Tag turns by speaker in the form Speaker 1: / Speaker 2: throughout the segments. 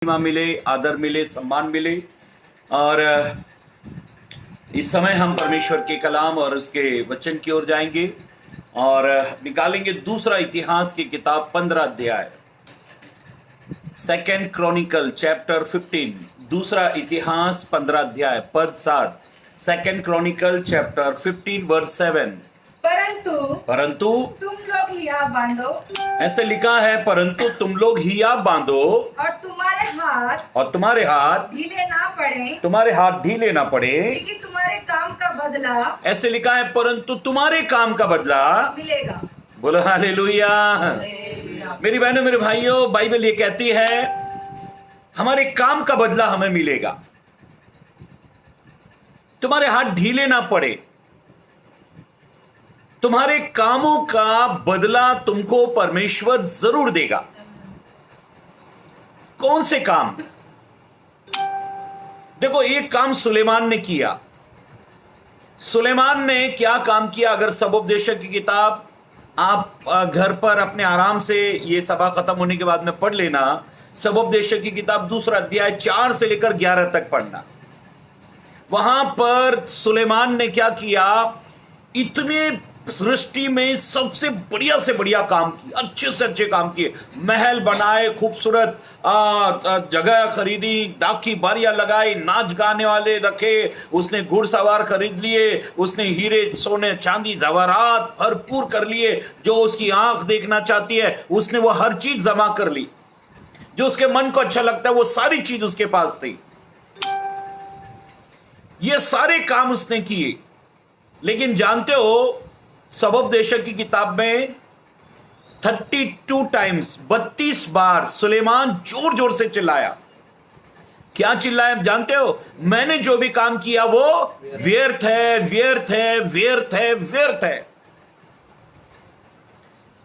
Speaker 1: महिमा मिले, आदर मिले, सम्मान मिले। और इस समय हम परमेश्वर के कलाम और उसके वचन की ओर जाएंगे और निकालेंगे दूसरा इतिहास की किताब 15 अध्याय, सेकेंड क्रॉनिकल चैप्टर 15। दूसरा इतिहास 15 अध्याय पद 7, सेकेंड क्रॉनिकल चैप्टर 15 वर्स 7। परंतु
Speaker 2: तुम लोग हिया बांधो,
Speaker 1: ऐसे लिखा है, परंतु तुम लोग हिया बांधो
Speaker 2: और
Speaker 1: तुम्हारे हाथ ढीले ना पड़े,
Speaker 2: क्योंकि तुम्हारे काम का बदला
Speaker 1: ऐसे लिखा है, परंतु तुम्हारे काम का बदला
Speaker 2: मिलेगा।
Speaker 1: बोलो हालेलुया। मेरी बहनों, मेरे भाइयों, बाइबल ये कहती है हमारे काम का बदला हमें मिलेगा। तुम्हारे हाथ ढीले ना पड़े, तुम्हारे कामों का बदला तुमको परमेश्वर जरूर देगा। कौन से काम? देखो, एक काम सुलेमान ने किया। सुलेमान ने क्या काम किया? अगर सबोपदेशक की किताब आप घर पर अपने आराम से ये सभा खत्म होने के बाद में पढ़ लेना। सबोपदेशक की किताब दूसरा अध्याय 4 से लेकर 11 तक पढ़ना। वहां पर सुलेमान ने क्या किया? इतने सृष्टि में सबसे बढ़िया से बढ़िया काम किए, अच्छे से अच्छे काम किए। महल बनाए, खूबसूरत जगह खरीदी, दाखी बारियां लगाई, नाच गाने वाले रखे, उसने घुड़सवार खरीद लिए, उसने हीरे सोने चांदी जवाहरात भरपूर कर लिए। जो उसकी आंख देखना चाहती है उसने वो हर चीज जमा कर ली। जो उसके मन को अच्छा लगता है वो सारी चीज उसके पास थी। ये सारे काम उसने किए। लेकिन जानते हो, सबोपदेशक की किताब में 32 टाइम्स 32 बार सुलेमान जोर जोर से चिल्लाया। क्या चिल्लाया जानते हो? मैंने जो भी काम किया वो व्यर्थ है, व्यर्थ है, व्यर्थ है, व्यर्थ है।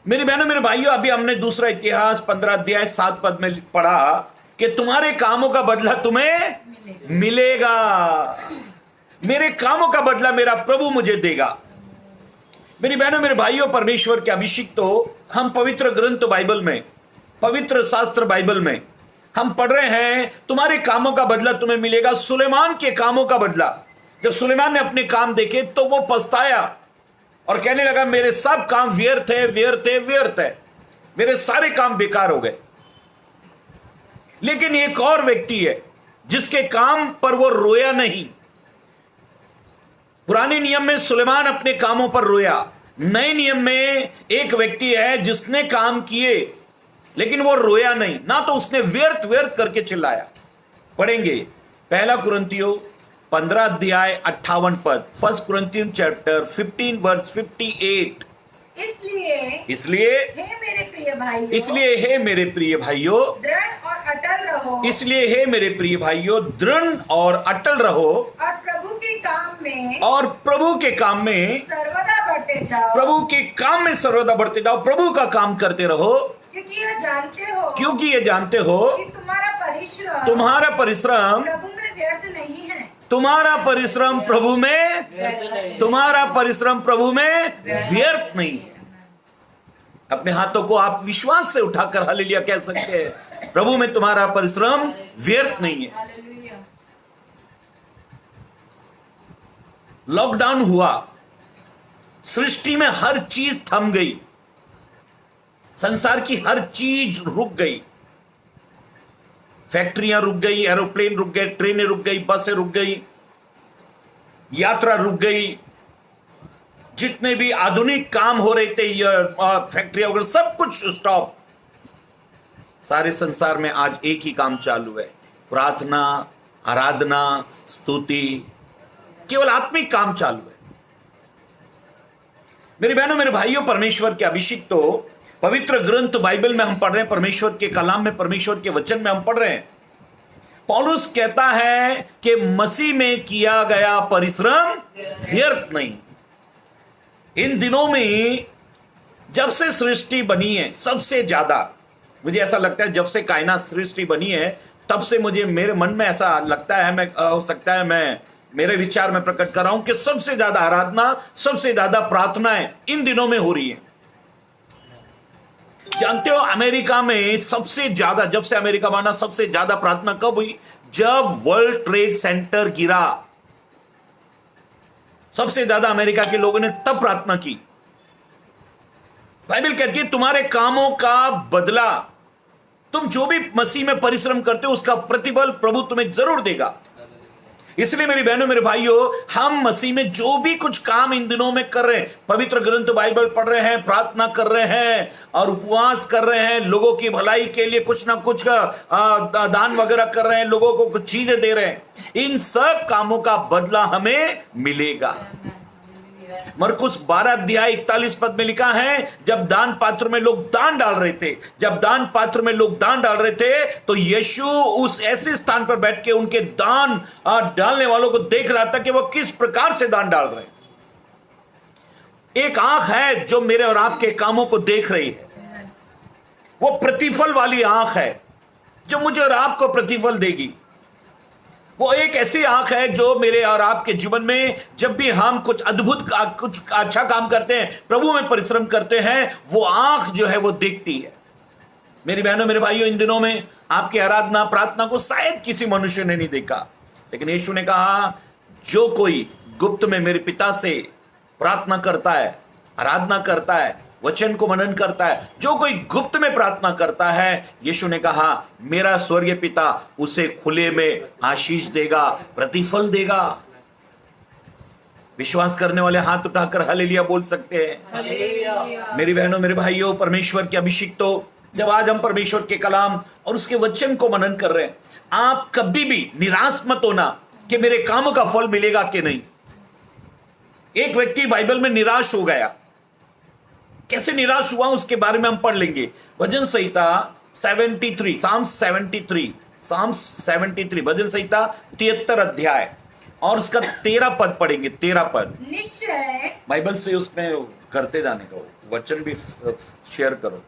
Speaker 1: मेरी बहनों, मेरे भाइयों, अभी हमने दूसरा इतिहास 15 अध्याय 7 पद में पढ़ा कि तुम्हारे कामों का बदला तुम्हें मिलेगा। मेरे कामों का बदला मेरा प्रभु मुझे देगा। मेरी बहनों, मेरे भाइयों, परमेश्वर के अभिषिक्त हो, हम पवित्र ग्रंथ बाइबल में, पवित्र शास्त्र बाइबल में हम पढ़ रहे हैं तुम्हारे कामों का बदला तुम्हें मिलेगा। सुलेमान के कामों का बदला, जब सुलेमान ने अपने काम देखे तो वो पछताया और कहने लगा मेरे सब काम व्यर्थ है, व्यर्थ है, व्यर्थ है, मेरे सारे काम बेकार हो गए। लेकिन एक और व्यक्ति है जिसके काम पर वो रोया नहीं। पुराने नियम में सुलेमान अपने कामों पर रोया। नए नियम में एक व्यक्ति है जिसने काम किए लेकिन वो रोया नहीं, ना तो उसने व्यर्थ व्यर्थ करके चिल्लाया। पढ़ेंगे पहला कुरिन्थियों 15 अध्याय 58 पद, फर्स्ट कुरिन्थियन चैप्टर 15 वर्स 58। इसलिए
Speaker 2: हे मेरे प्रिय भाइयों,
Speaker 1: इसलिए हे मेरे प्रिय भाइयों,
Speaker 2: दृढ़ और अटल रहो।
Speaker 1: इसलिए हे मेरे प्रिय भाइयों, दृढ़ और अटल रहो
Speaker 2: और प्रभु के काम में,
Speaker 1: और प्रभु के काम में
Speaker 2: सर्वदा बढ़ते जाओ।
Speaker 1: प्रभु के काम में सर्वदा बढ़ते जाओ। प्रभु का काम करते रहो,
Speaker 2: क्योंकि ये जानते हो
Speaker 1: कि तुम्हारा परिश्रम
Speaker 2: प्रभु में व्यर्थ नहीं है।
Speaker 1: तुम्हारा परिश्रम प्रभु में, तुम्हारा परिश्रम प्रभु में व्यर्थ नहीं है। अपने हाथों को आप विश्वास से उठाकर हालेलुया कह सकते हैं, प्रभु में तुम्हारा परिश्रम व्यर्थ नहीं है। लॉकडाउन हुआ, सृष्टि में हर चीज थम गई, संसार की हर चीज रुक गई। फैक्ट्रियां रुक गई, एरोप्लेन रुक गए, ट्रेनें रुक गई, बसें रुक गई, यात्रा रुक गई। जितने भी आधुनिक काम हो रहे थे, फैक्ट्रियां वगैरह, सब कुछ स्टॉप। सारे संसार में आज एक ही काम चालू है, प्रार्थना, आराधना, स्तुति, केवल आत्मिक काम चालू है। मेरी बहनों, मेरे भाइयों, परमेश्वर के अभिषिक्त हो, पवित्र ग्रंथ बाइबल में हम पढ़ रहे हैं, परमेश्वर के कलाम में, परमेश्वर के वचन में हम पढ़ रहे हैं। पौलुस कहता है कि मसीह में किया गया परिश्रम व्यर्थ नहीं। इन दिनों में जब से सृष्टि बनी है, सबसे ज्यादा मुझे ऐसा लगता है, जब से कायनात सृष्टि बनी है तब से मुझे, मेरे मन में ऐसा लगता है, मैं हो सकता है मैं मेरे विचार में प्रकट कर रहा हूं कि सबसे ज्यादा आराधना, सबसे ज्यादा प्रार्थनाएं इन दिनों में हो रही है। जानते हो अमेरिका में सबसे ज्यादा, जब से अमेरिका बना, सबसे ज्यादा प्रार्थना कब हुई? जब वर्ल्ड ट्रेड सेंटर गिरा, सबसे ज्यादा अमेरिका के लोगों ने तब प्रार्थना की। बाइबल कहती है तुम्हारे कामों का बदला, तुम जो भी मसीह में परिश्रम करते हो उसका प्रतिफल प्रभु तुम्हें जरूर देगा। इसलिए मेरी बहनों मेरे भाइयों, हम मसीह में जो भी कुछ काम इन दिनों में कर रहे हैं, पवित्र ग्रंथ बाइबल पढ़ रहे हैं, प्रार्थना कर रहे हैं और उपवास कर रहे हैं, लोगों की भलाई के लिए कुछ ना कुछ दान वगैरह कर रहे हैं, लोगों को कुछ चीजें दे रहे हैं, इन सब कामों का बदला हमें मिलेगा। मरकुस 12 अध्याय 41 पद में लिखा है, जब दान पात्र में लोग दान डाल रहे थे, जब दान पात्र में लोग दान डाल रहे थे तो यीशु उस ऐसे स्थान पर बैठ के उनके दान डालने वालों को देख रहा था कि वो किस प्रकार से दान डाल रहे हैं। एक आंख है जो मेरे और आपके कामों को देख रही है, वो प्रतिफल वाली आंख है जो मुझे और आपको प्रतिफल देगी। वो एक ऐसी आंख है जो मेरे और आपके जीवन में जब भी हम कुछ अद्भुत कुछ अच्छा काम करते हैं, प्रभु में परिश्रम करते हैं, वो आंख जो है वो देखती है। मेरी बहनों मेरे भाइयों, इन दिनों में आपकी आराधना प्रार्थना को शायद किसी मनुष्य ने नहीं देखा, लेकिन यीशु ने कहा जो कोई गुप्त में मेरे पिता से प्रार्थना करता है, आराधना करता है, वचन को मनन करता है, जो कोई गुप्त में प्रार्थना करता है, यीशु ने कहा मेरा स्वर्गीय पिता उसे खुले में आशीष देगा, प्रतिफल देगा। विश्वास करने वाले हाथ उठाकर हालेलुया बोल सकते हैं।
Speaker 2: हालेलुया।
Speaker 1: मेरी बहनों मेरे भाइयों, परमेश्वर के अभिषेक तो जब आज हम परमेश्वर के कलाम और उसके वचन को मनन कर रहे हैं, आप कभी भी निराश मत होना कि मेरे कामों का फल मिलेगा कि नहीं। एक व्यक्ति बाइबल में निराश हो गया, कैसे निराश हुआ उसके बारे में हम पढ़ लेंगे। भजन संहिता 73, साम्स 73 भजन संहिता 73 अध्याय और उसका 13 पद पढ़ेंगे। 13 पद
Speaker 2: निश्चय
Speaker 1: बाइबल से उसमें करते जाने का, वचन भी शेयर करो।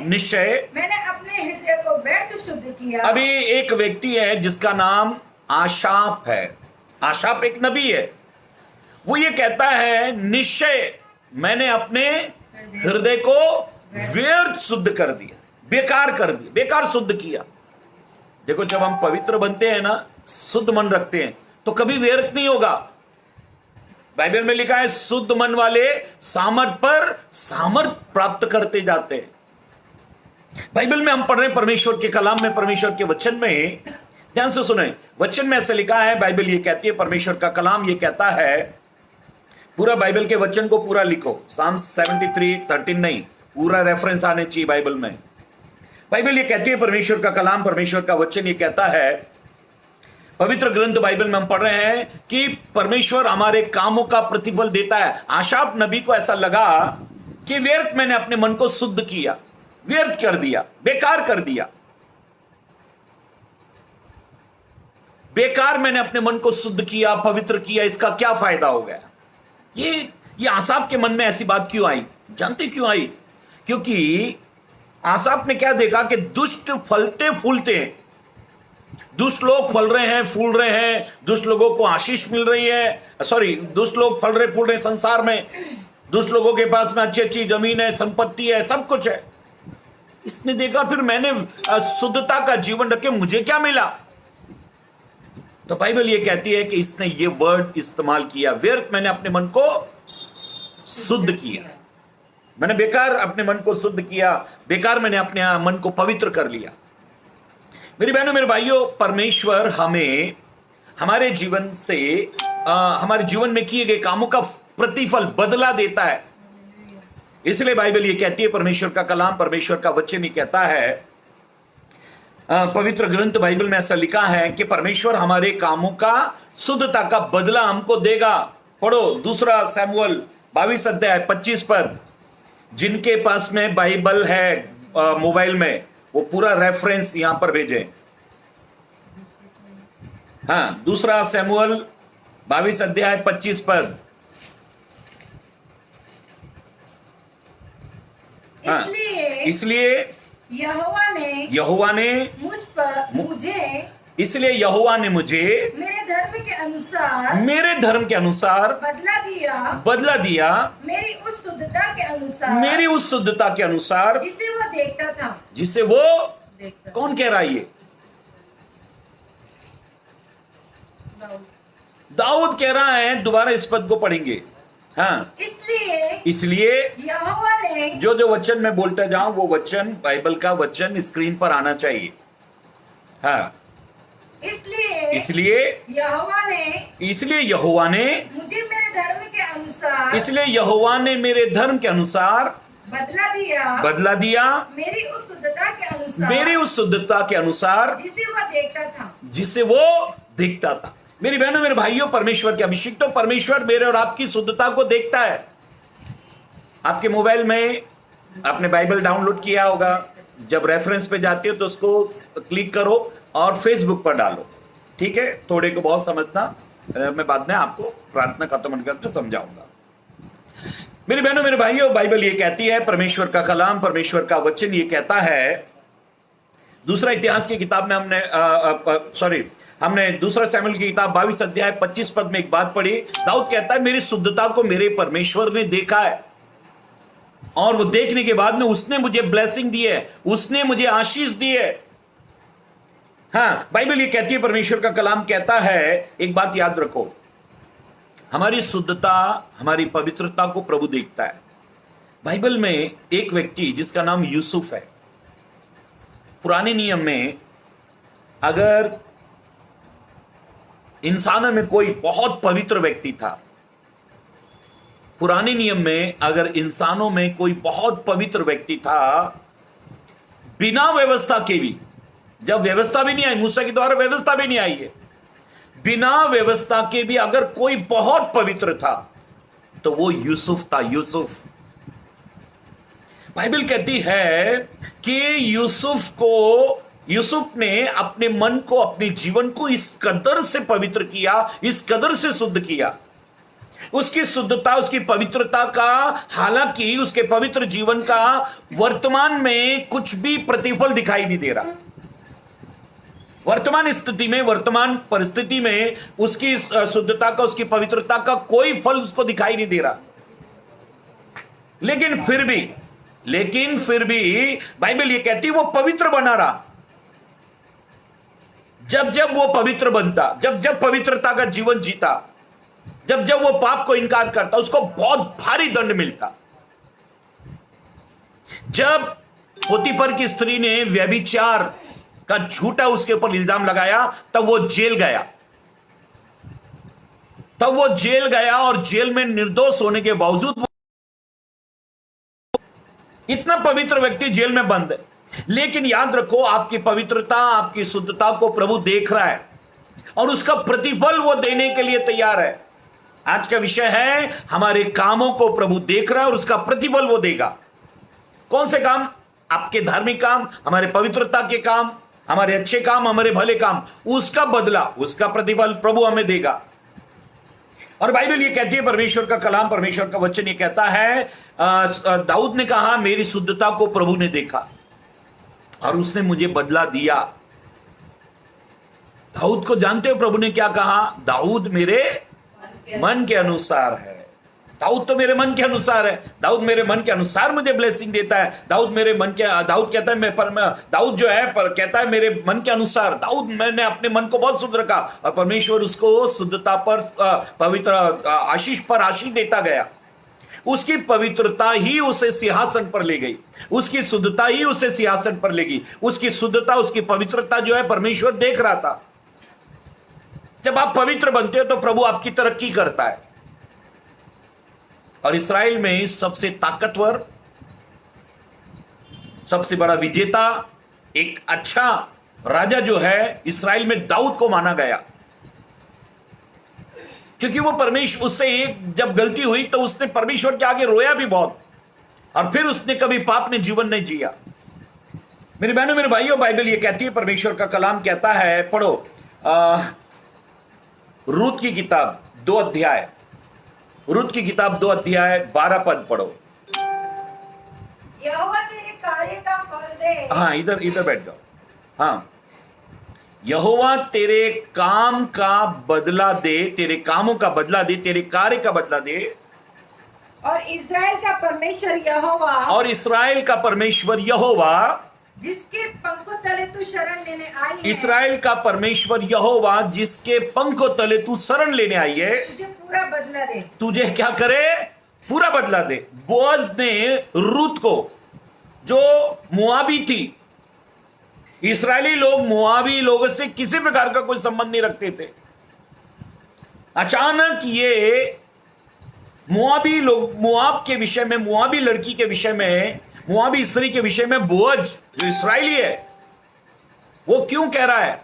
Speaker 1: निश्चय
Speaker 2: मैंने अपने हृदय को व्यर्थ शुद्ध किया।
Speaker 1: अभी एक व्यक्ति है जिसका नाम आशाप है। आशाप एक नबी है। वो ये कहता है निश्चय मैंने अपने हृदय को व्यर्थ शुद्ध कर दिया, बेकार कर दिया, बेकार शुद्ध किया। देखो जब हम पवित्र बनते हैं ना, शुद्ध मन रखते हैं तो कभी व्यर्थ नहीं होगा। बाइबल में लिखा है शुद्ध मन वाले सामर्थ पर सामर्थ प्राप्त करते जाते हैं। बाइबल में हम पढ़ रहे हैं परमेश्वर के कलाम में, परमेश्वर के वचन में, ध्यान से सुने। वचन में ऐसे लिखा है, बाइबल ये कहती है, परमेश्वर का कलाम ये कहता है, पूरा बाइबल के वचन को पूरा लिखो। साम्स 73:13 नहीं, पूरा रेफरेंस आने चाहिए बाइबल में। बाइबल ये कहती है, परमेश्वर का कलाम, परमेश्वर का वचन ये कहता है, पवित्र ग्रंथ बाइबल में हम पढ़ रहे हैं कि परमेश्वर हमारे कामों का प्रतिफल देता है। आशाप नबी को ऐसा लगा कि व्यर्थ मैंने अपने मन को शुद्ध किया, व्यर्थ कर दिया, बेकार कर दिया, बेकार मैंने अपने मन को शुद्ध किया, पवित्र किया, इसका क्या फायदा हो गया। ये आसाप के मन में ऐसी बात क्यों आई? जानते क्यों आई? क्योंकि आसाप ने क्या देखा कि दुष्ट फलते फूलते हैं, दुष्ट लोग फल रहे हैं, फूल रहे हैं, दुष्ट लोगों को आशीष मिल रही है, दुष्ट लोग फल रहे फूल रहे संसार में, दुष्ट लोगों के पास में अच्छी अच्छी जमीन है, संपत्ति है, सब कुछ है। इसने देखा फिर मैंने शुद्धता का जीवन रखे, मुझे क्या मिला? तो बाइबल ये कहती है कि इसने ये वर्ड इस्तेमाल किया, व्यर्थ मैंने अपने मन को शुद्ध किया, मैंने बेकार अपने मन को शुद्ध किया, बेकार मैंने अपने मन को पवित्र कर लिया। मेरी बहनों मेरे भाइयों, परमेश्वर हमें हमारे जीवन से हमारे जीवन में किए गए कामों का प्रतिफल बदला देता है। इसलिए बाइबल ये कहती है, परमेश्वर का कलाम, परमेश्वर का वचन ये कहता है, पवित्र ग्रंथ बाइबल में ऐसा लिखा है कि परमेश्वर हमारे कामों का शुद्धता का बदला हमको देगा। पढ़ो 2 शमूएल 22 अध्याय 25 पद। जिनके पास में बाइबल है मोबाइल में, वो पूरा रेफरेंस यहां पर भेजें। हाँ, 2 शमूएल 22 अध्याय 25 पद। हाँ, इसलिए यहोवा ने
Speaker 2: मुझे
Speaker 1: इसलिए यहोवा ने मुझे
Speaker 2: मेरे धर्म के अनुसार
Speaker 1: मेरे धर्म के अनुसार
Speaker 2: बदला दिया
Speaker 1: मेरी
Speaker 2: उस शुद्धता के अनुसार
Speaker 1: मेरी उस शुद्धता के अनुसार
Speaker 2: जिसे वो देखता था
Speaker 1: जिसे वो कौन कह रहा है ये?
Speaker 2: दाऊद।
Speaker 1: दाऊद कह रहा है। दोबारा इस पद को पढ़ेंगे। हाँ, इसलिए
Speaker 2: यहोवा ने
Speaker 1: जो जो वचन मैं बोलता जाऊं वो वचन, बाइबल का वचन स्क्रीन पर आना चाहिए। हाँ, इसलिए यहोवा ने
Speaker 2: मुझे मेरे धर्म के अनुसार
Speaker 1: इसलिए यहोवा ने मेरे धर्म के अनुसार
Speaker 2: बदला दिया
Speaker 1: मेरी
Speaker 2: उस शुद्धता के अनुसार
Speaker 1: जिसे वो देखता था। मेरी बहनों मेरे भाइयों, परमेश्वर के अभिषेक तो परमेश्वर मेरे और आपकी शुद्धता को देखता है। आपके मोबाइल में आपने बाइबल डाउनलोड किया होगा, जब रेफरेंस पे जाते हो तो उसको क्लिक करो और फेसबुक पर डालो। ठीक है, थोड़े को बहुत समझना, मैं बाद में आपको प्रार्थना खत्म करके समझाऊंगा। मेरी बहनों मेरे भाइयों, बाइबल ये कहती है, परमेश्वर का कलाम, परमेश्वर का वचन ये कहता है, दूसरा इतिहास की किताब में हमने दूसरा शमूएल की किताब 22 अध्याय 25 पद में एक बात पढ़ी। दाऊद कहता है, मेरी शुद्धता को मेरे परमेश्वर ने देखा है और वो देखने के बाद में उसने मुझे ब्लेसिंग दी है, उसने मुझे आशीष दी है। हाँ, बाइबल ये कहती है, परमेश्वर का कलाम कहता है, एक बात याद रखो, हमारी शुद्धता, हमारी पवित्रता को प्रभु देखता है। बाइबल में एक व्यक्ति जिसका नाम यूसुफ है, पुराने नियम में अगर इंसानों में कोई बहुत पवित्र व्यक्ति था, पुराने नियम में अगर इंसानों में कोई बहुत पवित्र व्यक्ति था, बिना व्यवस्था के भी, जब व्यवस्था भी नहीं आई, मूसा के द्वारा व्यवस्था भी नहीं आई है, बिना व्यवस्था के भी अगर कोई बहुत पवित्र था तो वो यूसुफ था। बाइबल कहती है कि यूसुफ ने अपने मन को, अपने जीवन को इस कदर से पवित्र किया, इस कदर से शुद्ध किया, उसकी शुद्धता, उसकी पवित्रता का, हालांकि उसके पवित्र जीवन का वर्तमान में कुछ भी प्रतिफल दिखाई नहीं दे रहा। वर्तमान स्थिति में, वर्तमान परिस्थिति में उसकी शुद्धता का, उसकी पवित्रता का कोई फल उसको दिखाई नहीं दे रहा। लेकिन फिर भी बाइबल ये कहती है वो पवित्र बना रहा। जब वो पवित्र बनता, जब पवित्रता का जीवन जीता, जब वो पाप को इनकार करता, उसको बहुत भारी दंड मिलता। जब पोतीफर की स्त्री ने व्यभिचार का झूठा उसके ऊपर इल्जाम लगाया, तब वो जेल गया और जेल में निर्दोष होने के बावजूद इतना पवित्र व्यक्ति जेल में बंद है। लेकिन याद रखो, आपकी पवित्रता, आपकी शुद्धता को प्रभु देख रहा है और उसका प्रतिफल वो देने के लिए तैयार है। आज का विषय है, हमारे कामों को प्रभु देख रहा है और उसका प्रतिफल वो देगा। कौन से काम? आपके धार्मिक काम, हमारे पवित्रता के काम, हमारे अच्छे काम, हमारे भले काम, उसका बदला, उसका प्रतिफल प्रभु हमें देगा। और बाइबल ये कहती है, परमेश्वर का कलाम, परमेश्वर का वचन ये कहता है, दाऊद ने कहा, मेरी शुद्धता को प्रभु ने देखा और उसने मुझे बदला दिया। दाऊद को जानते हो प्रभु ने क्या कहा? दाऊद मेरे मन के अनुसार है। दाऊद तो मेरे मन के अनुसार है। दाऊद मेरे मन के अनुसार मुझे ब्लेसिंग देता है। दाऊद कहता है, दाऊद जो है कहता है मेरे मन के अनुसार। दाऊद, मैंने अपने मन को बहुत शुद्ध रखा और परमेश्वर उसको शुद्धता पर, पवित्र आशीष पर आशीष देता गया। उसकी पवित्रता ही उसे सिंहासन पर ले गई, उसकी शुद्धता ही उसे सिंहासन पर ले गई। उसकी शुद्धता, उसकी पवित्रता जो है परमेश्वर देख रहा था। जब आप पवित्र बनते हो तो प्रभु आपकी तरक्की करता है। और इस्राएल में सबसे ताकतवर, सबसे बड़ा विजेता, एक अच्छा राजा जो है इस्राएल में दाऊद को माना गया, क्योंकि वो परमेश्वर, उससे एक जब गलती हुई तो उसने परमेश्वर के आगे रोया भी बहुत और फिर उसने कभी पाप में जीवन नहीं जिया। मेरे बहनों, मेरे भाइयों, बाइबल ये कहती है, परमेश्वर का कलाम कहता है, पढ़ो रूत की किताब 2 अध्याय, रूत की किताब 2 अध्याय 12 पद पढ़ो।
Speaker 2: यहोवा तेरे कार्य का फल दे।
Speaker 1: हाँ, इधर बैठ जाओ। हाँ, यहोवा तेरे काम का बदला दे, तेरे कामों का बदला दे, तेरे कार्य का बदला दे।
Speaker 2: और इस्राएल का परमेश्वर यहोवा,
Speaker 1: और इस्राएल का परमेश्वर यहोवा,
Speaker 2: जिसके पंखों तले तू शरण लेने आई है,
Speaker 1: इस्राएल का परमेश्वर यहोवा जिसके पंखों तले तू शरण लेने आई है,
Speaker 2: तुझे पूरा बदला दे।
Speaker 1: तुझे क्या करे? पूरा बदला दे। बोअज ने रूत को, जो मुआबी थी, इस्राएली लोग मुआबी लोगों से किसी प्रकार का कोई संबंध नहीं रखते थे, अचानक ये मुआबी लोग, मुआब के विषय में, मुआबी लड़की के विषय में, मुआबी स्त्री के विषय में बोअज जो इस्राएली है वो क्यों कह रहा है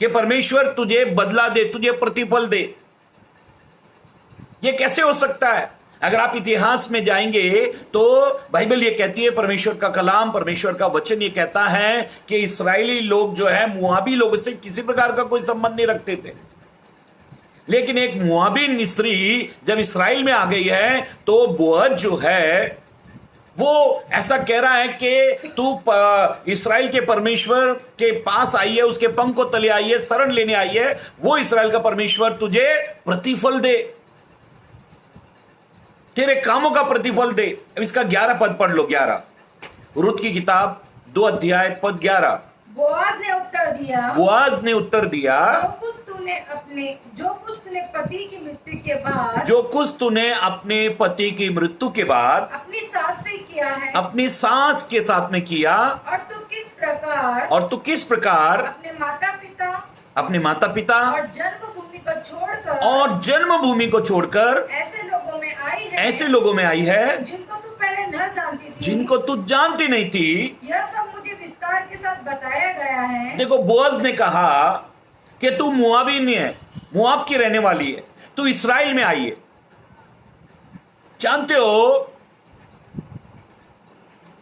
Speaker 1: कि परमेश्वर तुझे बदला दे, तुझे प्रतिफल दे? ये कैसे हो सकता है? अगर आप इतिहास में जाएंगे तो बाइबल ये कहती है, परमेश्वर का कलाम, परमेश्वर का वचन ये कहता है कि इस्राएली लोग जो है मुआबी लोगों से किसी प्रकार का कोई संबंध नहीं रखते थे, लेकिन एक मुआबिन स्त्री जब इस्राएल में आ गई है तो बोअज जो है वो ऐसा कह रहा है कि तू इस्राएल के परमेश्वर के पास आई है, उसके पंख को तले आई है, शरण लेने आई है, वो इस्राएल का परमेश्वर तुझे प्रतिफल दे, तेरे कामों का प्रतिफल दे। अब इसका 11 पद पढ़ लो। 11 रूत की किताब 2 अध्याय पद 11।
Speaker 2: बोआज ने उत्तर दिया,
Speaker 1: बोआज ने उत्तर दिया,
Speaker 2: जो कुछ तूने पति की मृत्यु के बाद,
Speaker 1: जो कुछ तूने अपने पति की मृत्यु के बाद
Speaker 2: अपनी सास से किया है,
Speaker 1: अपनी सास के साथ में किया,
Speaker 2: और तू किस प्रकार
Speaker 1: अपने माता पिता
Speaker 2: और
Speaker 1: जन्मभूमि को छोड़कर ऐसे लोगों में आई है
Speaker 2: जिनको तू पहले न जानती थी,
Speaker 1: जिनको तू जानती नहीं थी।
Speaker 2: यह सब मुझे विस्तार के साथ बताया गया है।
Speaker 1: देखो, बोअज ने कहा कि तू मुआबी नहीं है, मुआब की रहने वाली है, तू इस्राएल में आई है। जानते हो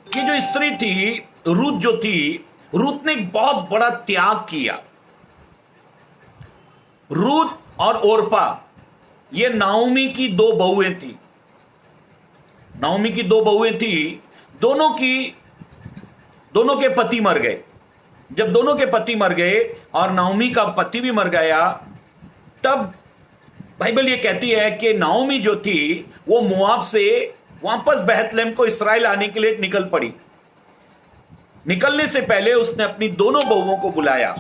Speaker 1: कि जो स्त्री थी, रूत जो थी, रूत ने एक बहुत बड़ा त्याग किया। रूत और ओरपा ये नाओमी की 2 बहुएं थी। नाओमी की 2 बहुएं थी, दोनों के पति मर गए। जब दोनों के पति मर गए और नाओमी का पति भी मर गया, तब बाइबल ये कहती है कि नाओमी जो थी वो मोआब से वापस बेथलेहम को इस्राएल आने के लिए निकल पड़ी। निकलने से पहले उसने अपनी दोनों बहुओं को बुलाया,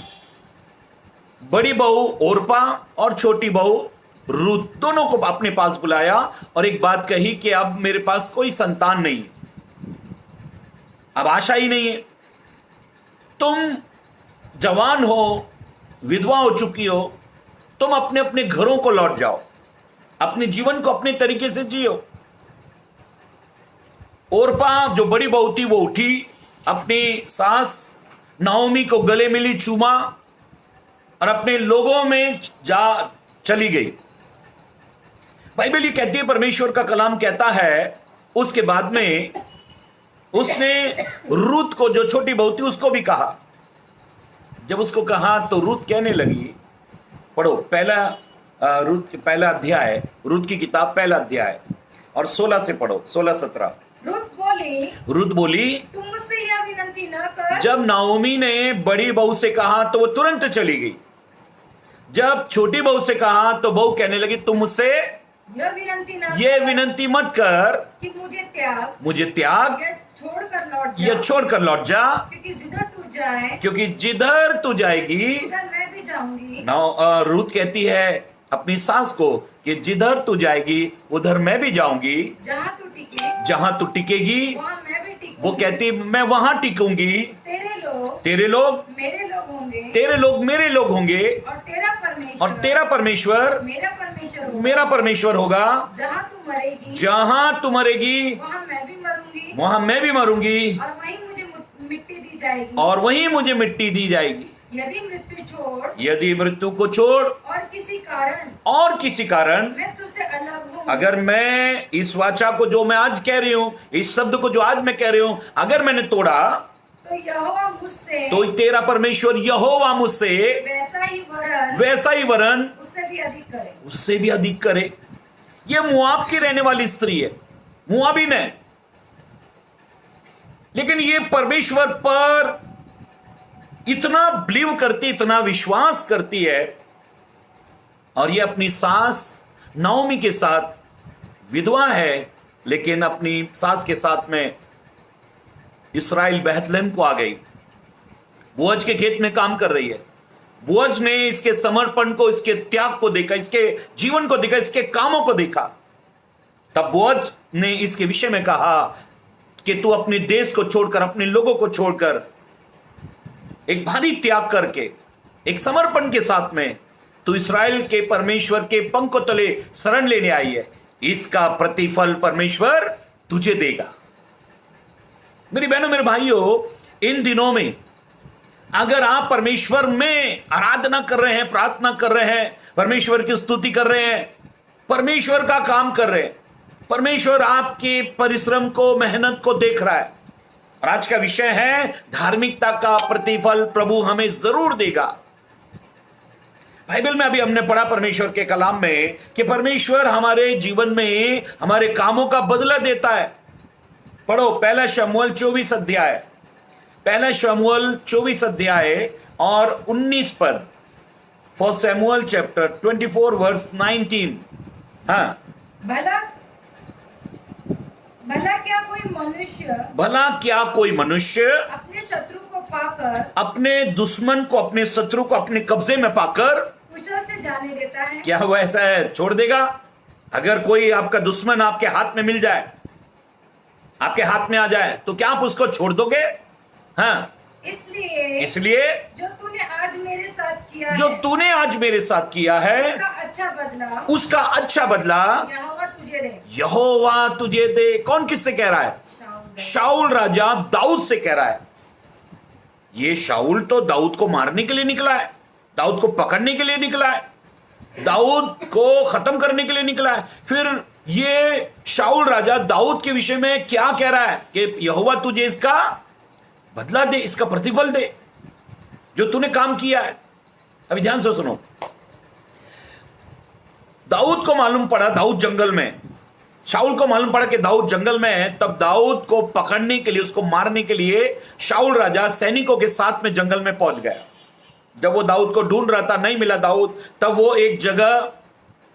Speaker 1: बड़ी बहू ओरपा और छोटी बहू रूत, दोनों को अपने पास बुलाया और एक बात कही कि अब मेरे पास कोई संतान नहीं, अब आशा ही नहीं है, तुम जवान हो, विधवा हो चुकी हो, तुम अपने अपने घरों को लौट जाओ, अपने जीवन को अपने तरीके से जियो। ओरपा जो बड़ी बहू थी वो उठी, अपनी सास नाओमी को गले मिली, चूमा और अपने लोगों में जा चली गई। बाइबल ये कहती है, परमेश्वर का कलाम कहता है, उसके बाद में उसने रूत को, जो छोटी बहू थी, उसको भी कहा। जब उसको कहा तो रूत कहने लगी, पढ़ो पहला अध्याय, रूत की किताब पहला अध्याय और 16 से पढ़ो, 16-17। रूत बोली,
Speaker 2: तुम मुझसे यह विनती न कर।
Speaker 1: जब नाओमी ने बड़ी बहू से कहा तो वो तुरंत चली गई। जब छोटी बहू से कहा तो बहू कहने लगी, तुम मुझसे ये विनंती मत कर
Speaker 2: कि
Speaker 1: मुझे त्याग या छोड़कर लौट जा, क्योंकि जिधर तू जाएगी,
Speaker 2: मैं भी जाऊंगी।
Speaker 1: रूत कहती है अपनी सास को कि जिधर तू जाएगी उधर मैं भी जाऊंगी, जहां तू टिकेगी
Speaker 2: वहाँ मैं भी टिकूंगी।
Speaker 1: वो कहती मैं वहां टिकूंगी, तेरे लोग
Speaker 2: मेरे लोग होंगे,
Speaker 1: तेरे लोग मेरे लोग होंगे, और तेरा परमेश्वर मेरा परमेश्वर होगा।
Speaker 2: जहाँ तू मरेगी
Speaker 1: वहां मैं भी मरूंगी,
Speaker 2: और वहीं मुझे मिट्टी दी जाएगी।
Speaker 1: और वहीं मुझे मिट्टी दी जाएगी। यदि मृत्यु को छोड़ और किसी कारण
Speaker 2: मैं तुझसे अलग हूँ,
Speaker 1: अगर मैं इस वाचा को, जो मैं आज कह रही हूं, इस शब्द को जो आज मैं कह रही हूं, अगर मैंने तोड़ा
Speaker 2: तो यहोवा मुझसे,
Speaker 1: तो तेरा परमेश्वर यहोवा मुझसे वैसा ही वरन उससे भी अधिक करे। ये मुआब की रहने वाली स्त्री है, मुआबिन है, लेकिन ये परमेश्वर पर इतना बिलीव करती, इतना विश्वास करती है, और ये अपनी सास नाओमी के साथ विधवा है, लेकिन अपनी सास के साथ में इस्राएल बेथलेहम को आ गई। बोअज के खेत में काम कर रही है। बोअज ने इसके समर्पण को, इसके त्याग को देखा, इसके जीवन को देखा, इसके कामों को देखा। तब बोअज ने इसके विषय में कहा कि तू अपने देश को छोड़कर, अपने लोगों को छोड़कर, एक भारी त्याग करके, एक समर्पण के साथ में तू इस्राएल के परमेश्वर के पंखों तले शरण लेने आई है, इसका प्रतिफल परमेश्वर तुझे देगा। मेरी बहनों, मेरे भाइयों, इन दिनों में अगर आप परमेश्वर में आराधना कर रहे हैं, प्रार्थना कर रहे हैं, परमेश्वर की स्तुति कर रहे हैं, परमेश्वर का काम कर रहे हैं, परमेश्वर आपके परिश्रम को, मेहनत को देख रहा है। और आज का विषय है धार्मिकता का प्रतिफल प्रभु हमें जरूर देगा। बाइबल में अभी हमने पढ़ा परमेश्वर के कलाम में कि परमेश्वर हमारे जीवन में हमारे कामों का बदला देता है। पढ़ो पहला शमूएल 24 अध्याय, पहला शमूएल 24 अध्याय और 19 पद। फर्स्ट शमूएल चैप्टर 24 वर्स 19। हाँ,
Speaker 2: भला क्या कोई मनुष्य
Speaker 1: अपने
Speaker 2: शत्रु को पाकर,
Speaker 1: अपने दुश्मन को, अपने शत्रु को अपने कब्जे में पाकर
Speaker 2: कुशल से जाने देता है?
Speaker 1: क्या वो ऐसा है छोड़ देगा? अगर कोई आपका दुश्मन आपके हाथ में मिल जाए, आपके हाथ में आ जाए, तो क्या आप उसको छोड़ दोगे? हाँ, इसलिए
Speaker 2: जो तूने आज मेरे साथ किया है,
Speaker 1: जो तूने आज मेरे साथ किया है, उसका अच्छा बदला
Speaker 2: यहोवा तुझे दे।
Speaker 1: यहोवा तुझे दे। कौन किससे कह रहा है? शाऊल राजा दाऊद से कह रहा है। ये शाऊल तो दाऊद को मारने के लिए निकला है, दाऊद को पकड़ने के लिए निकला है, दाऊद को खत्म करने के लिए निकला है। फिर ये शाऊल राजा दाऊद के विषय में क्या कह रहा है कि यहोवा तुझे इसका बदला दे, इसका प्रतिफल दे जो तूने काम किया है। अभी ध्यान से सुनो। दाऊद को मालूम पड़ा, दाऊद जंगल में, शाऊल को मालूम पड़ा कि दाऊद जंगल में है। तब दाऊद को पकड़ने के लिए, उसको मारने के लिए शाऊल राजा सैनिकों के साथ में जंगल में पहुंच गया। जब वो दाऊद को ढूंढ रहा था, नहीं मिला दाऊद, तब वो एक जगह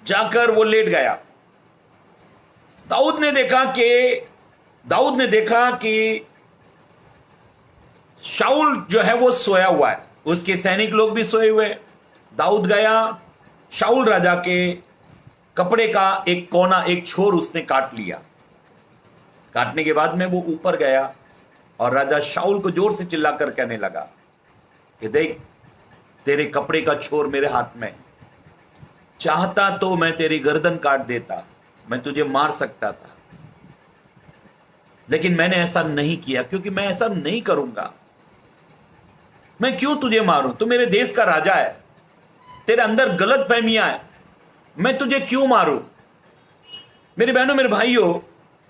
Speaker 1: जाकर वो लेट गया। दाऊद ने देखा कि शाऊल जो है वो सोया हुआ है, उसके सैनिक लोग भी सोए हुए। दाऊद गया, शाऊल राजा के कपड़े का एक कोना, एक छोर उसने काट लिया। काटने के बाद में वो ऊपर गया और राजा शाऊल को जोर से चिल्लाकर कहने लगा कि देख, तेरे कपड़े का छोर मेरे हाथ में, चाहता तो मैं तेरी गर्दन काट देता, मैं तुझे मार सकता था, लेकिन मैंने ऐसा नहीं किया, क्योंकि मैं ऐसा नहीं करूंगा। मैं क्यों तुझे मारूं? तू मेरे देश का राजा है, तेरे अंदर गलत फहमियां है, मैं तुझे क्यों मारूं? मेरे बहनों, मेरे भाइयों,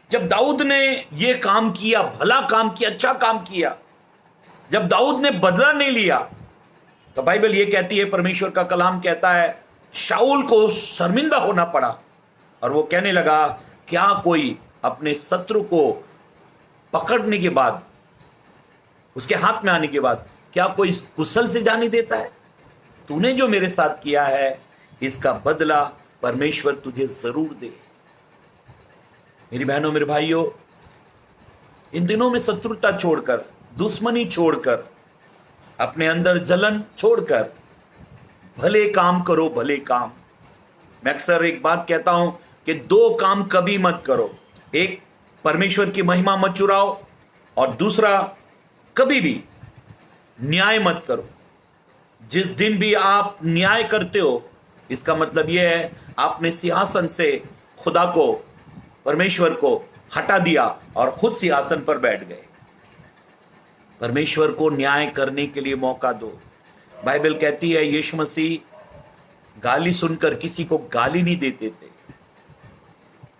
Speaker 1: जब दाऊद ने यह काम किया, भला काम किया, अच्छा काम किया, जब दाऊद ने बदला नहीं लिया, तो बाइबल यह कहती है, परमेश्वर का कलाम कहता है, शाऊल को शर्मिंदा होना पड़ा। और वो कहने लगा, क्या कोई अपने शत्रु को पकड़ने के बाद, उसके हाथ में आने के बाद, क्या कोई कुशल से जाने देता है? तूने जो मेरे साथ किया है, इसका बदला परमेश्वर तुझे जरूर दे। मेरी बहनों, मेरे भाइयों, इन दिनों में शत्रुता छोड़कर, दुश्मनी छोड़कर, अपने अंदर जलन छोड़कर भले काम करो, भले काम। मैं अक्सर एक बात कहता हूं कि दो काम कभी मत करो। एक, परमेश्वर की महिमा मत चुराओ, और दूसरा, कभी भी न्याय मत करो। जिस दिन भी आप न्याय करते हो, इसका मतलब यह है आपने सिंहासन से खुदा को, परमेश्वर को हटा दिया और खुद सिंहासन पर बैठ गए। परमेश्वर को न्याय करने के लिए मौका दो। बाइबल कहती है, यीशु मसीह गाली सुनकर किसी को गाली नहीं देते थे।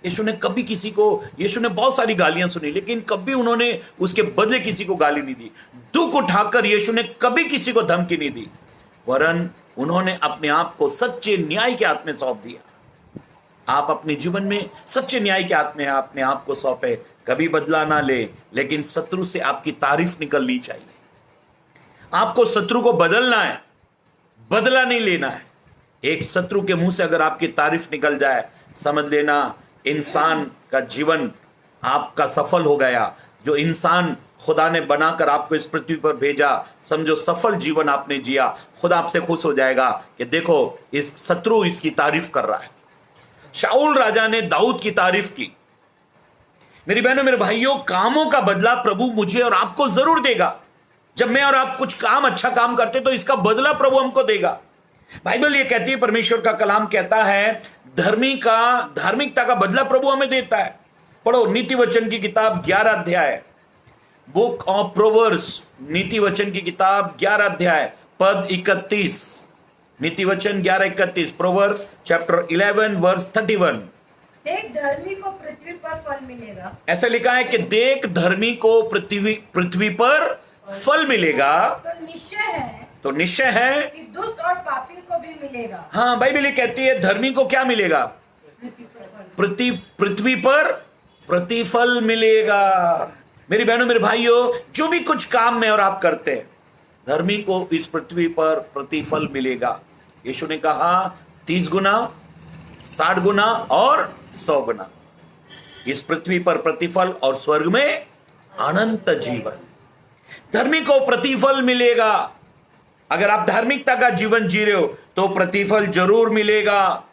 Speaker 1: यीशु ने बहुत सारी गालियां सुनी, लेकिन कभी उन्होंने उसके बदले किसी को गाली नहीं दी। दुख उठाकर यीशु ने कभी किसी को धमकी नहीं दी, वरन उन्होंने अपने आप को सच्चे न्याय के हाथ में सौंप दिया। आप अपने जीवन में सच्चे न्याय के हाथ में अपने आप को सौंपे। कभी बदला ना ले, लेकिन शत्रु से आपकी तारीफ निकलनी चाहिए। आपको शत्रु को बदलना है, बदला नहीं लेना है। एक शत्रु के मुंह से अगर आपकी तारीफ निकल जाए, समझ लेना इंसान का जीवन आपका सफल हो गया। जो इंसान खुदा ने बनाकर आपको इस पृथ्वी पर भेजा, समझो सफल जीवन आपने जिया। खुदा आपसे खुश हो जाएगा कि देखो इस शत्रु इसकी तारीफ कर रहा है। शाऊल राजा ने दाऊद की तारीफ की। मेरी बहनों मेरे भाइयों, कामों का बदला प्रभु मुझे और आपको जरूर देगा। जब मैं और आप कुछ काम, अच्छा काम करते तो इसका बदला प्रभु हमको देगा। बाइबल ये कहती है, परमेश्वर का कलाम कहता है, धार्मिकता का बदला प्रभु हमें देता है। पढ़ो नीति वचन की किताब 11 अध्याय, बुक ऑफ प्रोवर्ब्स, नीति वचन की किताब 11 अध्याय पद 31। नीति वचन 11:31, प्रोवर्ब्स चैप्टर 11 वर्स 31।
Speaker 2: देख धर्मी को पृथ्वी पर फल मिलेगा।
Speaker 1: ऐसा लिखा है कि देख धर्मी को पृथ्वी पर फल मिलेगा। तो निश्चय है
Speaker 2: कि दुष्ट और पापी को भी मिलेगा।
Speaker 1: हाँ, बाइबल ये कहती है धर्मी को क्या मिलेगा? पृथ्वी पर प्रतिफल मिलेगा। मेरी बहनों मेरे भाइयों, जो भी कुछ काम में और आप करते हैं, धर्मी को इस पृथ्वी पर प्रतिफल मिलेगा। यीशु ने कहा 30 गुना, 60 गुना और 100 गुना। इस पृथ्वी पर प्रतिफल और स्वर्ग में अनंत जीवन। धर्मी को प्रतिफल मिलेगा। अगर आप धार्मिकता का जीवन जी रहे हो तो प्रतिफल जरूर मिलेगा।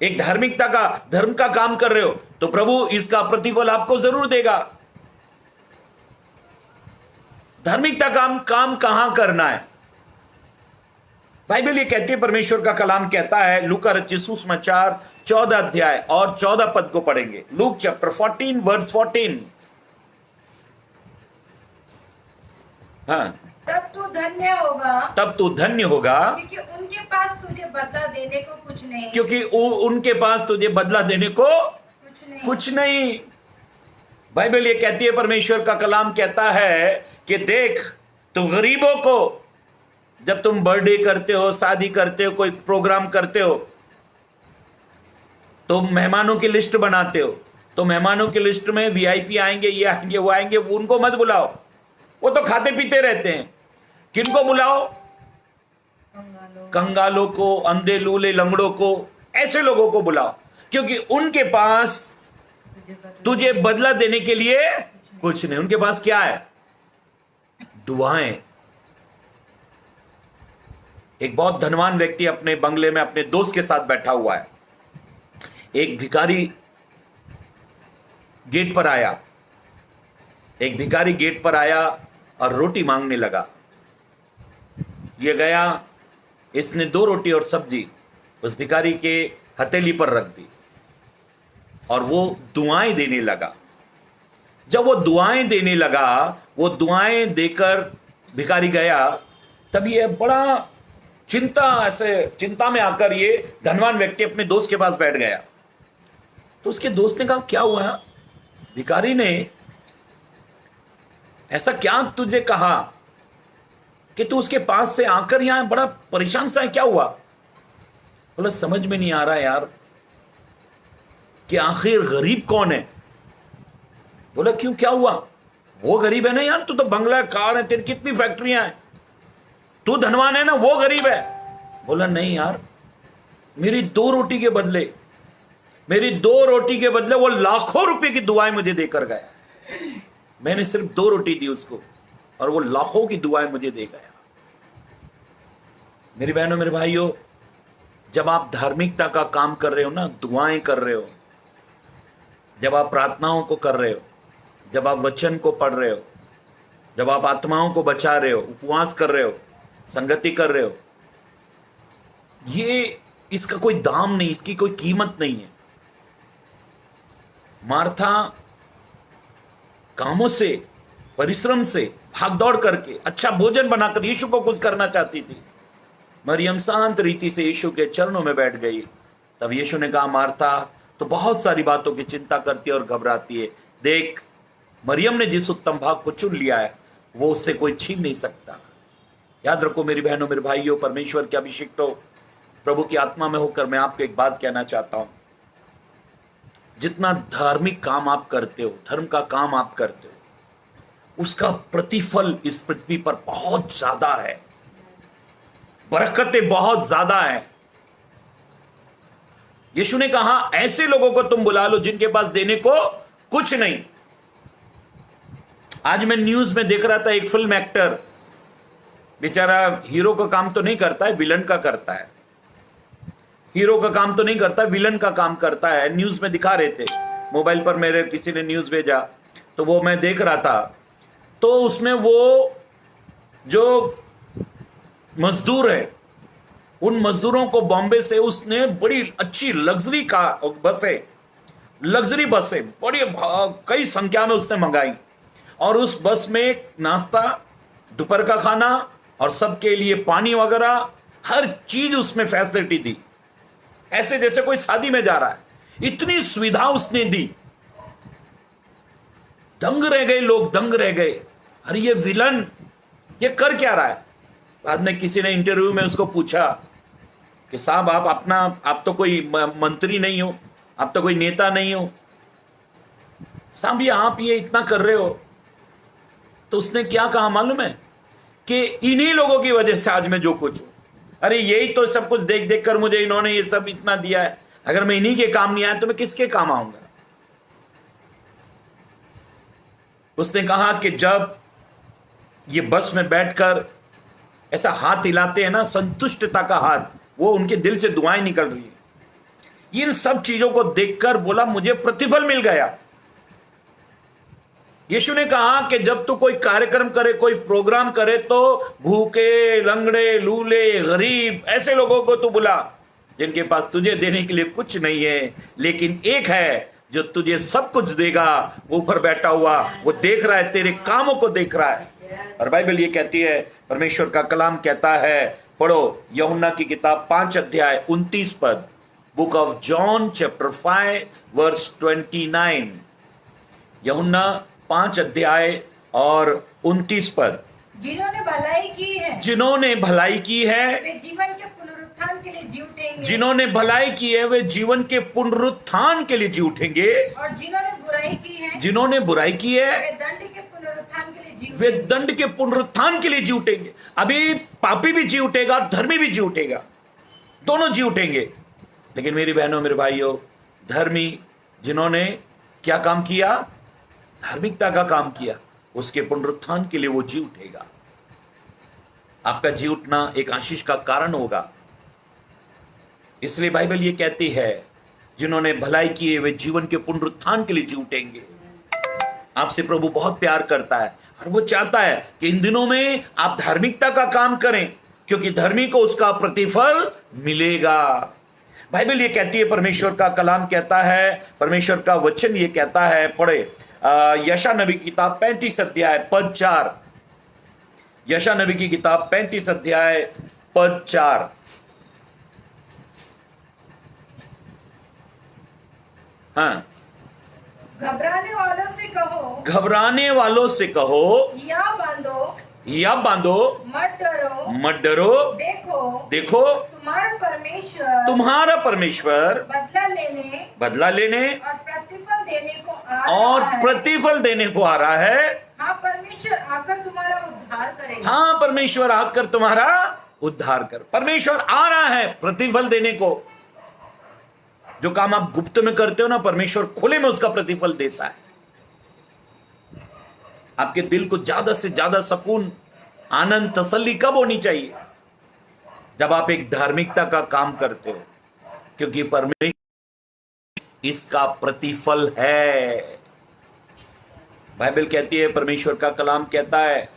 Speaker 1: एक धार्मिकता का, धर्म का काम कर रहे हो तो प्रभु इसका प्रतिफल आपको जरूर देगा। धार्मिकता काम कहां करना है? बाइबल ये कहती है, परमेश्वर का कलाम कहता है, लूका रचित सुसमाचार 14 अध्याय और 14 पद को पढ़ेंगे। Luke chapter 14 verse 14। हाँ,
Speaker 2: तब तू धन्य होगा, क्योंकि उनके पास तुझे बदला देने को कुछ नहीं।
Speaker 1: उनके पास तुझे बदला देने को कुछ नहीं। बाइबल ये कहती है, परमेश्वर का कलाम कहता है कि देख, तो गरीबों को, जब तुम बर्थडे करते हो, शादी करते हो, कोई प्रोग्राम करते हो, तो मेहमानों की लिस्ट बनाते हो। तो मेहमानों की लिस्ट में वीआईपी आएंगे, ये आएंगे, वो आएंगे, उनको मत बुलाओ, वो तो खाते पीते रहते हैं। किनको बुलाओ? कंगालों को, अंधे लूले लंगड़ों को, ऐसे लोगों को बुलाओ, क्योंकि उनके पास तुझे बदला देने के लिए कुछ नहीं। उनके पास क्या है? दुआएं। एक बहुत धनवान व्यक्ति अपने बंगले में अपने दोस्त के साथ बैठा हुआ है। एक भिखारी गेट पर आया। और रोटी मांगने लगा। ये गया, इसने 2 रोटी और सब्जी उस भिखारी के हथेली पर रख दी और वो दुआएं देने लगा। जब वो दुआएं देने लगा, वो दुआएं देकर भिखारी गया, तब ये बड़ा चिंता में आकर ये धनवान व्यक्ति अपने दोस्त के पास बैठ गया। तो उसके दोस्त ने कहा, क्या हुआ? भिखारी ने ऐसा क्या तुझे कहा कि तू उसके पास से आकर यहां बड़ा परेशान सा है, क्या हुआ? बोला, समझ में नहीं आ रहा यार कि आखिर गरीब कौन है। बोला, क्यों, क्या हुआ? वो गरीब है ना यार, तू तो बंगला, कार है, तेरी कितनी फैक्ट्रियां हैं, तू धनवान है ना, वो गरीब है। बोला, नहीं यार, मेरी 2 रोटी के बदले वो लाखों रुपए की दुआएं मुझे देकर गया। मैंने सिर्फ 2 रोटी दी उसको और वो लाखों की दुआएं मुझे दे गया। मेरी बहनों मेरे भाइयों, जब आप धार्मिकता का काम कर रहे हो ना, दुआएं कर रहे हो, जब आप प्रार्थनाओं को कर रहे हो, जब आप वचन को पढ़ रहे हो, जब आप आत्माओं को बचा रहे हो, उपवास कर रहे हो, संगति कर रहे हो, ये इसका कोई दाम नहीं, इसकी कोई कीमत नहीं है। मार्था कामों से, परिश्रम से, भाग दौड़ करके, अच्छा भोजन बनाकर यीशु को खुश करना चाहती थी। मरियम शांत रीति से यीशु के चरणों में बैठ गई। तब यीशु ने कहा, मार्था तो बहुत सारी बातों की चिंता करती है और घबराती है। देख, मरियम ने जिस उत्तम भाग को चुन लिया है, वो उससे कोई छीन नहीं सकता। याद रखो मेरी बहनों मेरे भाइयों, परमेश्वर के अभिषिक्त हो, प्रभु की आत्मा में होकर मैं आपको एक बात कहना चाहता हूं। जितना धार्मिक काम आप करते हो, धर्म का काम आप करते हो, उसका प्रतिफल इस पृथ्वी पर बहुत ज्यादा है, बरकतें बहुत ज्यादा है। यीशु ने कहा ऐसे लोगों को तुम बुला लो जिनके पास देने को कुछ नहीं। आज मैं न्यूज में देख रहा था, एक फिल्म एक्टर बेचारा हीरो का काम तो नहीं करता है, विलन का करता है। हीरो का काम तो नहीं करता, विलन का काम करता है। न्यूज में दिखा रहे थे, मोबाइल पर मेरे किसी ने न्यूज भेजा तो वो मैं देख रहा था। तो उसमें वो जो मजदूर है, उन मजदूरों को बॉम्बे से उसने बड़ी अच्छी लग्जरी बसें बड़ी कई संख्या में उसने मंगाई, और उस बस में नाश्ता, दोपहर का खाना और सबके लिए पानी वगैरह हर चीज उसमें फैसिलिटी दी, ऐसे जैसे कोई शादी में जा रहा है। इतनी सुविधा उसने दी, दंग रह गए लोग, दंग रह गए। अरे ये विलन ये कर क्या रहा है? बाद में किसी ने इंटरव्यू में उसको पूछा कि साहब आप तो कोई मंत्री नहीं हो, आप तो कोई नेता नहीं हो, साहब ये आप ये इतना कर रहे हो? तो उसने क्या कहा मालूम है? कि इन्हीं लोगों की वजह से आज मैं जो कुछ हूं। अरे यही तो सब कुछ देख देख कर मुझे इन्होंने ये सब इतना दिया है। अगर मैं इन्हीं के काम नहीं आया तो मैं किसके काम आऊंगा? उसने कहा कि जब ये बस में बैठकर ऐसा हाथ हिलाते हैं ना, संतुष्टता का हाथ, वो उनके दिल से दुआएं निकल रही है। इन सब चीजों को देखकर बोला मुझे प्रतिफल मिल गया। यीशु ने कहा कि जब तू कोई कार्यक्रम करे, कोई प्रोग्राम करे, तो भूखे, लंगड़े, लूले, गरीब ऐसे लोगों को तू बुला जिनके पास तुझे देने के लिए कुछ नहीं है, लेकिन एक है जो तुझे सब कुछ देगा। वो ऊपर बैठा हुआ, वो देख रहा है, तेरे कामों को देख रहा है। और बाइबल ये कहती है, परमेश्वर का कलाम कहता है, पढ़ो यूहन्ना की किताब 5 अध्याय 29 पद, book of John chapter 5 verse 29। यूहन्ना 5 अध्याय और 29 पद।
Speaker 2: जिन्होंने भलाई की है,
Speaker 1: जिन्होंने भलाई की है
Speaker 2: वे जीवन के पुनरुत्थान के लिए जी उठेंगे।
Speaker 1: जिन्होंने भलाई की है वे जीवन के पुनरुत्थान के लिए जी उठेंगे।
Speaker 2: और जिन्होंने बुराई की है,
Speaker 1: जिन्होंने बुराई की है
Speaker 2: वे दंड के पुनरुत्थान के लिए जी
Speaker 1: वे
Speaker 2: उठेंगे।
Speaker 1: दंड के पुनरुत्थान के लिए जी उठेंगे। अभी पापी भी जी उठेगा, धर्मी भी जी उठेगा, दोनों जी उठेंगे। लेकिन मेरी बहनों, मेरे भाइयों, धर्मी जिन्होंने क्या काम किया, धार्मिकता का काम किया, उसके पुनरुत्थान के लिए वो जी उठेगा। आपका जी उठना एक आशीष का कारण होगा। इसलिए बाइबल ये कहती है, जिन्होंने भलाई की है वे जीवन के पुनरुत्थान के लिए जी उठेंगे। आपसे प्रभु बहुत प्यार करता है और वो चाहता है कि इन दिनों में आप धार्मिकता का काम करें, क्योंकि धर्मी को उसका प्रतिफल मिलेगा। बाइबल ये कहती है, परमेश्वर का कलाम कहता है, परमेश्वर का वचन ये कहता है, पढ़े यशायाह नबी की किताब 35 अध्याय पद 4। यशायाह नबी की किताब 35 अध्याय पद 4। हाँ,
Speaker 2: घबराने वालों से कहो,
Speaker 1: घबराने वालों से कहो, या बांधो,
Speaker 2: मत डरो,
Speaker 1: मत डरो। देखो तुम्हारा परमेश्वर बदला लेने
Speaker 2: और प्रतिफल देने को
Speaker 1: प्रतिफल देने को आ रहा है।
Speaker 2: हाँ, परमेश्वर आकर तुम्हारा उद्धार करेगा।
Speaker 1: हाँ, परमेश्वर आकर तुम्हारा उद्धार कर। परमेश्वर आ रहा है प्रतिफल देने को। जो काम आप गुप्त में करते हो ना, परमेश्वर खुले में उसका प्रतिफल देता है। आपके दिल को ज्यादा से ज्यादा सुकून, आनंद, तसल्ली कब होनी चाहिए? जब आप एक धार्मिकता का काम करते हो, क्योंकि परमेश्वर इसका प्रतिफल है। बाइबल कहती है, परमेश्वर का कलाम कहता है,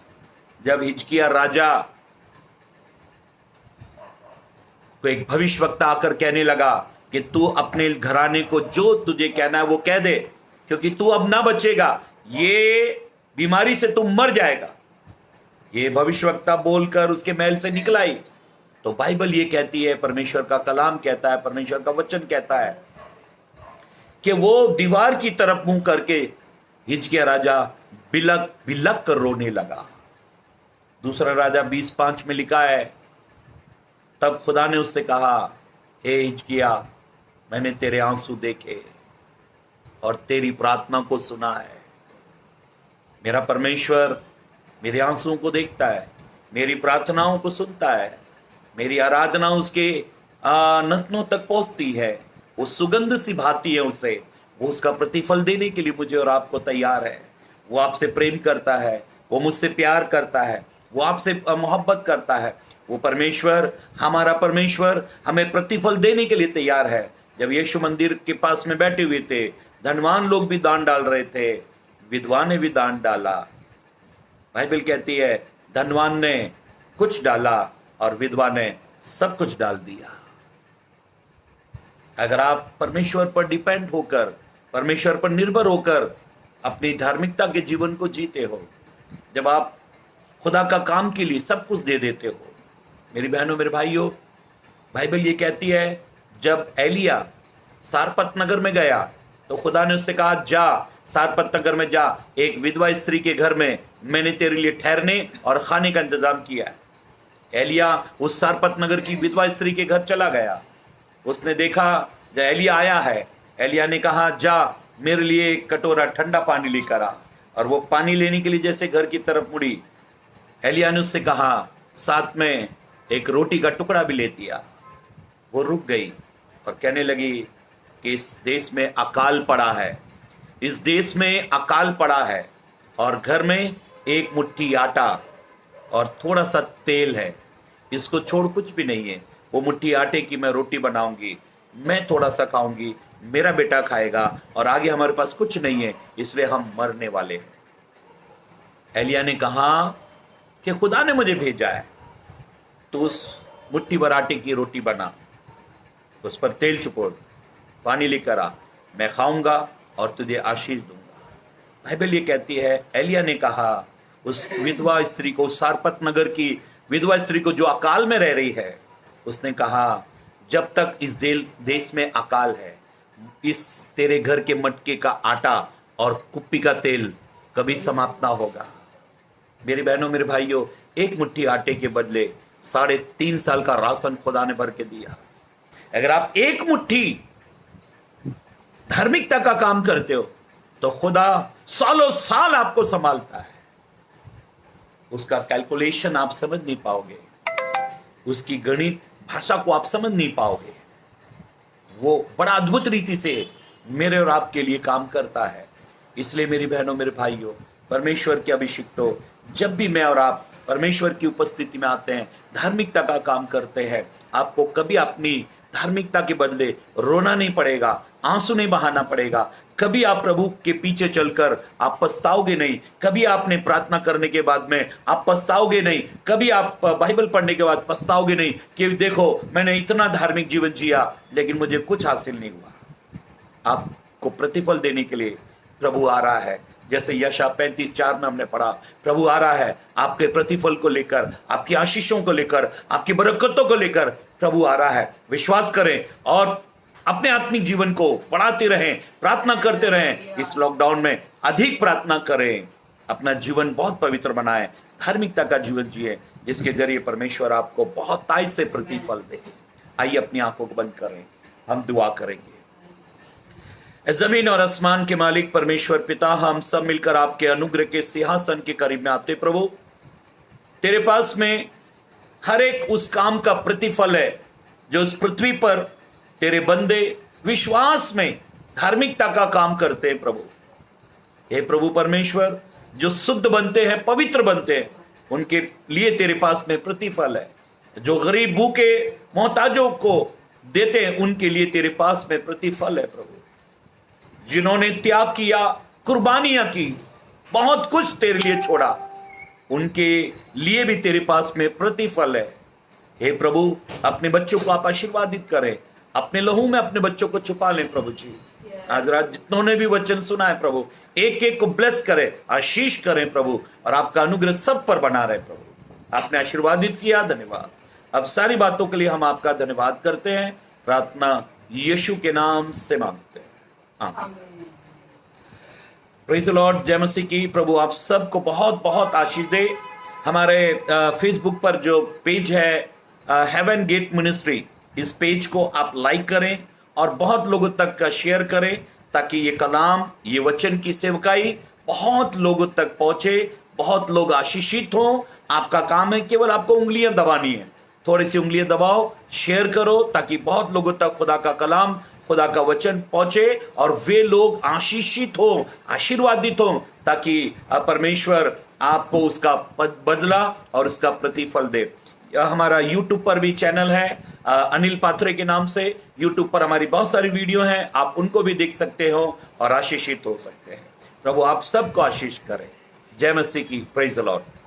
Speaker 1: जब हिजकिय्याह राजा को एक भविष्यवक्ता आकर कहने लगा कि तू अपने घराने को जो तुझे कहना है वो कह दे, क्योंकि तू अब ना बचेगा, ये बीमारी से तू मर जाएगा। ये भविष्यवक्ता बोलकर उसके महल से निकल आई। तो बाइबल ये कहती है, परमेश्वर का कलाम कहता है, परमेश्वर का वचन कहता है कि वो दीवार की तरफ मुंह करके हिजकिय्याह राजा बिलक कर रोने लगा। दूसरा राजा 20:5 में लिखा है, तब खुदा ने उससे कहा, हे हिजकिय्याह, मैंने तेरे आंसू देखे और तेरी प्रार्थना को सुना है। मेरा परमेश्वर मेरे आंसुओं को देखता है, मेरी प्रार्थनाओं को सुनता है, मेरी आराधना उसके नथनों तक पहुंचती है, वो सुगंध सी भाती है उसे, वो उसका प्रतिफल देने के लिए मुझे और आपको तैयार है। वो आपसे प्रेम करता है, वो मुझसे प्यार करता है, वो आपसे मोहब्बत करता है। वो परमेश्वर, हमारा परमेश्वर हमें प्रतिफल देने के लिए तैयार है। जब यीशु मंदिर के पास में बैठे हुए थे, धनवान लोग भी दान डाल रहे थे, विधवा ने भी दान डाला। बाइबल कहती है धनवान ने कुछ डाला और विधवा ने सब कुछ डाल दिया। अगर आप परमेश्वर पर डिपेंड होकर, परमेश्वर पर निर्भर होकर अपनी धार्मिकता के जीवन को जीते हो, जब आप खुदा का काम के लिए सब कुछ दे देते हो, मेरी बहनों मेरे भाइयों, बाइबल ये कहती है जब एलिया सारपत नगर में गया तो खुदा ने उससे कहा जा सारपत नगर में जा, एक विधवा स्त्री के घर में मैंने तेरे लिए ठहरने और खाने का इंतजाम किया है। एलिया उस सारपत नगर की विधवा स्त्री के घर चला गया। उसने देखा जब एलिया आया है, एलिया ने कहा जा मेरे लिए एक कटोरा ठंडा पानी लेकर आ। और वो पानी लेने के लिए जैसे घर की तरफ मुड़ी, एलिया ने उससे कहा साथ में एक रोटी का टुकड़ा भी ले दिया। वो रुक गई और कहने लगी कि इस देश में अकाल पड़ा है, इस देश में अकाल पड़ा है और घर में एक मुट्ठी आटा और थोड़ा सा तेल है, इसको छोड़ कुछ भी नहीं है। वो मुट्ठी आटे की मैं रोटी बनाऊंगी, मैं थोड़ा सा खाऊंगी, मेरा बेटा खाएगा और आगे हमारे पास कुछ नहीं है, इसलिए हम मरने वाले हैं। एलिया ने कहा कि खुदा ने मुझे भेजा है, तो उस मुट्ठी भर आटे की रोटी बना, उस पर तेल चुपोड़, पानी लेकर आ, मैं खाऊंगा और तुझे आशीष दूंगा। बाइबल ये कहती है एलिया ने कहा उस विधवा स्त्री को, उस सारपत नगर की विधवा स्त्री को जो अकाल में रह रही है, उसने कहा जब तक इस देश में अकाल है, इस तेरे घर के मटके का आटा और कुप्पी का तेल कभी समाप्त ना होगा। मेरी बहनों मेरे भाइयों, एक मुट्ठी आटे के बदले 3.5 साल का राशन खुदा ने भर के दिया। अगर आप एक मुट्ठी धार्मिकता का काम करते हो तो खुदा सालों साल आपको संभालता है। उसका कैलकुलेशन आप समझ नहीं पाओगे, उसकी गणित भाषा को आप समझ नहीं पाओगे। वो बड़ा अद्भुत रीति से मेरे और आपके लिए काम करता है। इसलिए मेरी बहनों मेरे भाइयों, परमेश्वर के अभिषिक्तों, जब भी मैं और आप परमेश्वर की उपस्थिति में आते हैं, धार्मिकता का काम करते हैं, आपको कभी अपनी धार्मिकता के बदले रोना नहीं पड़ेगा, आंसू नहीं बहाना पड़ेगा। कभी आप प्रभु के पीछे चलकर आप पछताओगे नहीं, कभी आपने प्रार्थना करने के बाद में आप पछताओगे नहीं, कभी आप बाइबल पढ़ने के बाद पछताओगे नहीं कि देखो मैंने इतना धार्मिक जीवन जिया लेकिन मुझे कुछ हासिल नहीं हुआ। आपको प्रतिफल देने के लिए प्रभु आ रहा है। जैसे यशा 35:4 में हमने पढ़ा, प्रभु आ रहा है आपके प्रतिफल को लेकर, आपकी आशीषों को लेकर, आपकी बरकतों को लेकर प्रभु आ रहा है। विश्वास करें और अपने आत्मिक जीवन को बढ़ाते रहें, प्रार्थना करते रहें। इस लॉकडाउन में अधिक प्रार्थना करें, अपना जीवन बहुत पवित्र बनाएं, धार्मिकता का जीवन जिए, जिसके जरिए परमेश्वर आपको बहुत ताज से प्रतिफल दे। आइए अपनी आंखों को बंद करें, हम दुआ करेंगे। जमीन और आसमान के मालिक परमेश्वर पिता, हम सब मिलकर आपके अनुग्रह के सिंहासन के करीब में आते प्रभु। तेरे पास में हर एक उस काम का प्रतिफल है जो उस पृथ्वी पर तेरे बंदे विश्वास में धार्मिकता का काम करते हैं प्रभु। हे प्रभु परमेश्वर, जो शुद्ध बनते हैं, पवित्र बनते हैं, उनके लिए तेरे पास में प्रतिफल है। जो गरीब भूखे मोहताजों को देते हैं, उनके लिए तेरे पास में प्रतिफल है प्रभु। जिन्होंने त्याग किया, कुर्बानियां की, बहुत कुछ तेरे लिए छोड़ा, उनके लिए भी तेरे पास में प्रतिफल है। हे प्रभु, अपने बच्चों को आप आशीर्वादित करें, अपने लहू में अपने बच्चों को छुपा लें प्रभु जी। आज रात जितनों ने भी वचन सुना है प्रभु, एक एक को ब्लेस करें, आशीष करें प्रभु, और आपका अनुग्रह सब पर बना रहे प्रभु। आपने आशीर्वादित किया, धन्यवाद। अब सारी बातों के लिए हम आपका धन्यवाद करते हैं। प्रार्थना यीशु के नाम से मांगते हैं, आमीन। प्रेज़ द लॉर्ड, जय मसीह की। प्रभु आप सबको बहुत बहुत आशीष दे। हमारे फेसबुक पर जो पेज है हेवन गेट मिनिस्ट्री, इस पेज को आप लाइक करें और बहुत लोगों तक शेयर करें, ताकि ये कलाम, ये वचन की सेवकाई बहुत लोगों तक पहुंचे, बहुत लोग आशीषित हों। आपका काम है केवल आपको उंगलियां दबानी है, थोड़ी सी उंगलियां दबाओ, शेयर करो, ताकि बहुत लोगों तक खुदा का कलाम, खुदा का वचन पहुंचे और वे लोग आशीषित हो, आशीर्वादित हो, ताकि परमेश्वर आपको उसका बदला और उसका प्रतिफल दे। हमारा YouTube पर भी चैनल है अनिल पात्रे के नाम से। YouTube पर हमारी बहुत सारी वीडियो हैं, आप उनको भी देख सकते हो और आशीषित हो सकते हैं। प्रभु आप सबको आशीष करें। जय मसीह की। Praise the Lord.